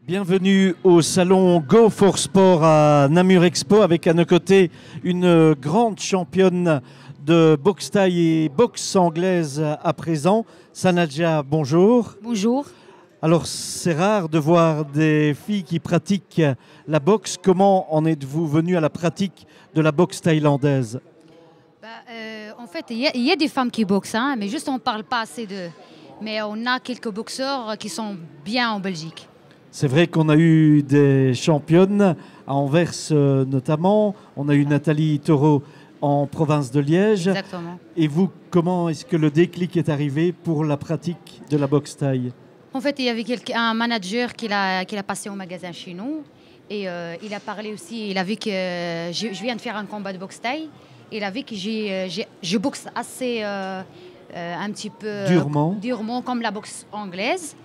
Bienvenue au salon Go for Sport à Namur Expo avec à nos côtés une grande championne de boxe thaï et boxe anglaise à présent. Sanadja, bonjour. Bonjour. Alors c'est rare de voir des filles qui pratiquent la boxe. Comment en êtes-vous venue à la pratique de la boxe thaïlandaise? En fait, il y a des femmes qui boxent, hein, mais juste on ne parle pas assez d'eux. Mais on a quelques boxeurs qui sont bien en Belgique. C'est vrai qu'on a eu des championnes à Anvers notamment. On a eu Nathalie Taureau en province de Liège. Exactement. Et vous, comment est-ce que le déclic est arrivé pour la pratique de la boxe thaï? En fait, il y avait un manager qui l'a passé au magasin chez nous. Et il a parlé aussi, il a vu que je viens de faire un combat de boxe thaï. Il a vu que je boxe assez un petit peu durement comme la boxe anglaise.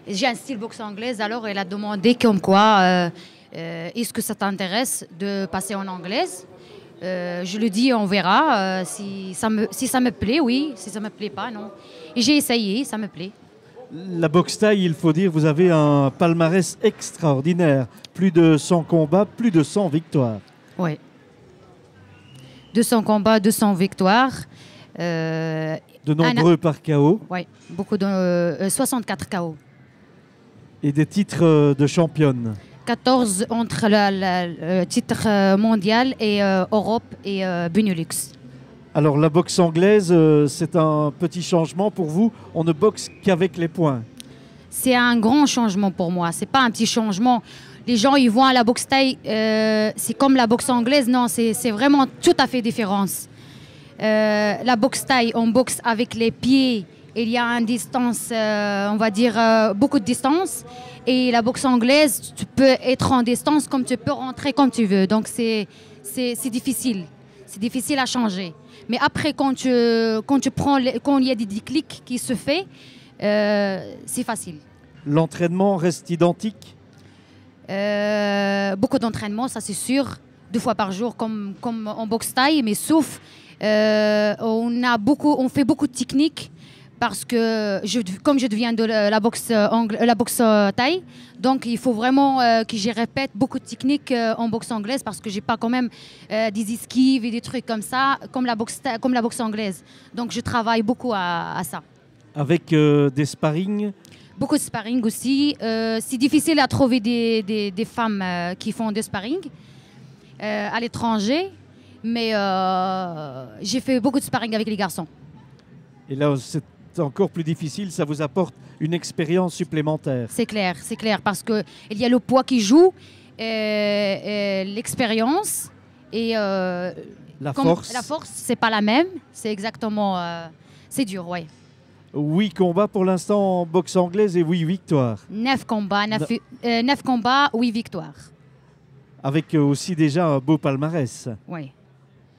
J'ai un style boxe anglaise, alors elle a demandé comme quoi, est-ce que ça t'intéresse de passer en anglaise? Je lui dis, on verra. Si ça me plaît, oui. Si ça ne me plaît pas, non. Et j'ai essayé, ça me plaît. La boxe thaï, il faut dire, vous avez un palmarès extraordinaire. Plus de 100 combats, plus de 100 victoires. Oui. 200 combats, 200 victoires. De nombreux par KO. Oui, beaucoup de 64 KO. Et des titres de championne. 14 entre le titre mondial et Europe et Benelux. Alors la boxe anglaise, c'est un petit changement pour vous. On ne boxe qu'avec les poings. C'est un grand changement pour moi. C'est pas un petit changement. Les gens, ils voient la boxe thaï, c'est comme la boxe anglaise. Non, c'est vraiment tout à fait différent. La boxe thaï, on boxe avec les pieds. Il y a une distance, on va dire, beaucoup de distance. Et la boxe anglaise, tu peux être en distance comme tu peux rentrer comme tu veux. Donc, c'est difficile. C'est difficile à changer. Mais après, quand il y a des déclics qui se font, c'est facile. L'entraînement reste identique? Beaucoup d'entraînement, ça c'est sûr. 2 fois par jour comme en boxe thaï. Mais sauf, on fait beaucoup de techniques. Parce que comme je deviens de la boxe thaï, donc il faut vraiment que je répète beaucoup de techniques en boxe anglaise parce que j'ai pas quand même des esquives et des trucs comme ça, comme la boxe anglaise. Donc je travaille beaucoup à ça. Avec des sparring? Beaucoup de sparring aussi. C'est difficile à trouver des femmes qui font des sparring à l'étranger, mais j'ai fait beaucoup de sparring avec les garçons. Et là, c'est encore plus difficile, ça vous apporte une expérience supplémentaire. C'est clair, parce qu'il y a le poids qui joue, l'expérience et la force. La force, c'est pas la même, c'est exactement, c'est dur, ouais. 8 combats pour l'instant en boxe anglaise et 8 victoires. 9 combats, 8 victoires. Avec aussi déjà un beau palmarès. Oui.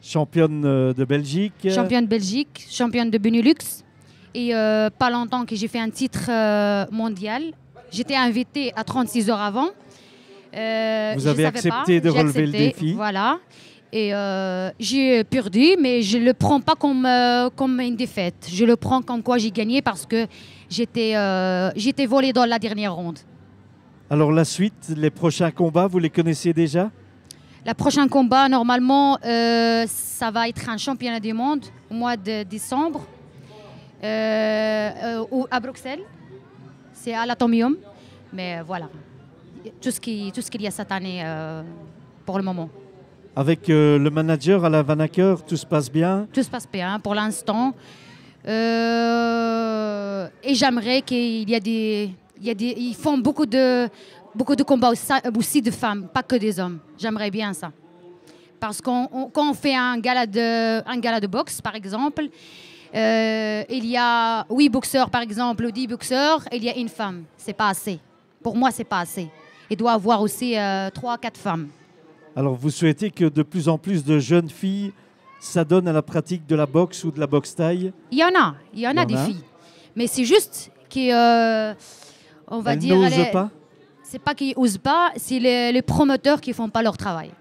Championne de Belgique. Championne de Belgique, championne de Benelux. Et pas longtemps que j'ai fait un titre mondial. J'étais invitée à 36 heures avant. Vous avez accepté de relever le défi. Voilà. Et j'ai perdu, mais je ne le prends pas comme une défaite. Je le prends comme quoi j'ai gagné parce que j'étais volée dans la dernière ronde. Alors la suite, les prochains combats, vous les connaissez déjà? Le prochain combat, normalement, ça va être un championnat du monde au mois de décembre. À Bruxelles, c'est à l'Atomium, mais voilà, tout ce qu'il y a cette année pour le moment. Avec le manager Alain Vanacker, tout se passe bien? Tout se passe bien pour l'instant. Et j'aimerais ils font beaucoup de combats aussi de femmes, pas que des hommes. J'aimerais bien ça. Parce quand on fait un gala de boxe, par exemple, il y a 8 boxeurs, par exemple, ou 10 boxeurs, il y a une femme. C'est pas assez. Pour moi, c'est pas assez. Il doit y avoir aussi 3-4 femmes. Alors, vous souhaitez que de plus en plus de jeunes filles s'adonnent à la pratique de la boxe ou de la boxe thaï? Il y en a des filles. Mais c'est juste qu'on va dire... Elles n'osent pas? C'est pas qu'ils n'osent pas, c'est les promoteurs qui font pas leur travail.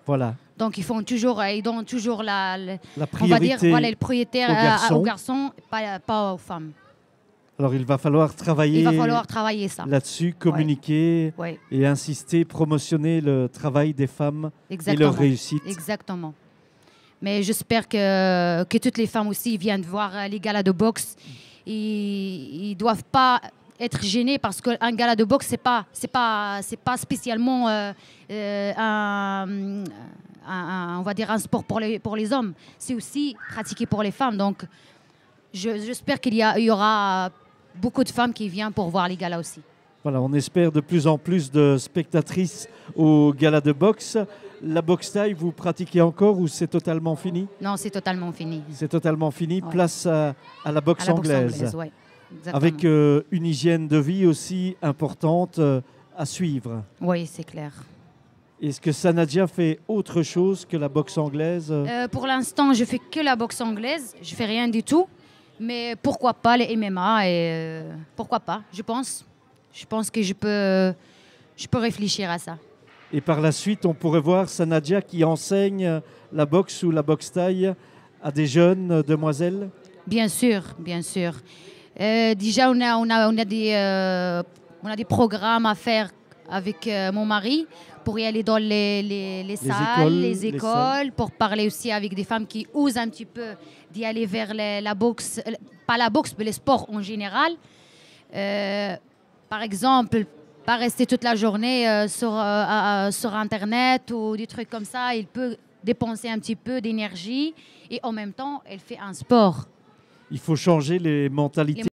Voilà. Donc ils donnent toujours la priorité, on va dire, voilà, le prioritaire aux garçons, pas aux femmes. Alors il va falloir travailler, ça. là-dessus, communiquer Ouais. et insister, promotionner le travail des femmes et leur réussite. Exactement. Mais j'espère que toutes les femmes aussi viennent voir les galas de boxe. Ils ne doivent pas être gênés parce qu'un gala de boxe, c'est pas spécialement on va dire un sport pour les hommes. C'est aussi pratiqué pour les femmes. Donc, j'espère qu'il y aura beaucoup de femmes qui viennent pour voir les galas aussi. Voilà, on espère de plus en plus de spectatrices au gala de boxe. La boxe thaï, vous pratiquez encore ou c'est totalement fini? Non, c'est totalement fini. C'est totalement fini. Ouais. Place à la boxe anglaise. Ouais, avec une hygiène de vie aussi importante à suivre. Oui, c'est clair. Est-ce que Sanadia fait autre chose que la boxe anglaise? Pour l'instant, je fais que la boxe anglaise. Je fais rien du tout. Mais pourquoi pas les MMA et pourquoi pas, je pense. Je pense que je peux réfléchir à ça. Et par la suite, on pourrait voir Sanadia qui enseigne la boxe ou la boxe thaï à des jeunes demoiselles? Bien sûr, bien sûr. Déjà, on a des programmes à faire avec mon mari pour y aller dans les salles, les écoles, pour parler aussi avec des femmes qui osent un petit peu d'y aller vers la boxe, pas la boxe, mais les sports en général. Par exemple, pas rester toute la journée sur Internet ou des trucs comme ça. Il peut dépenser un petit peu d'énergie et en même temps, elle fait un sport. Il faut changer les mentalités.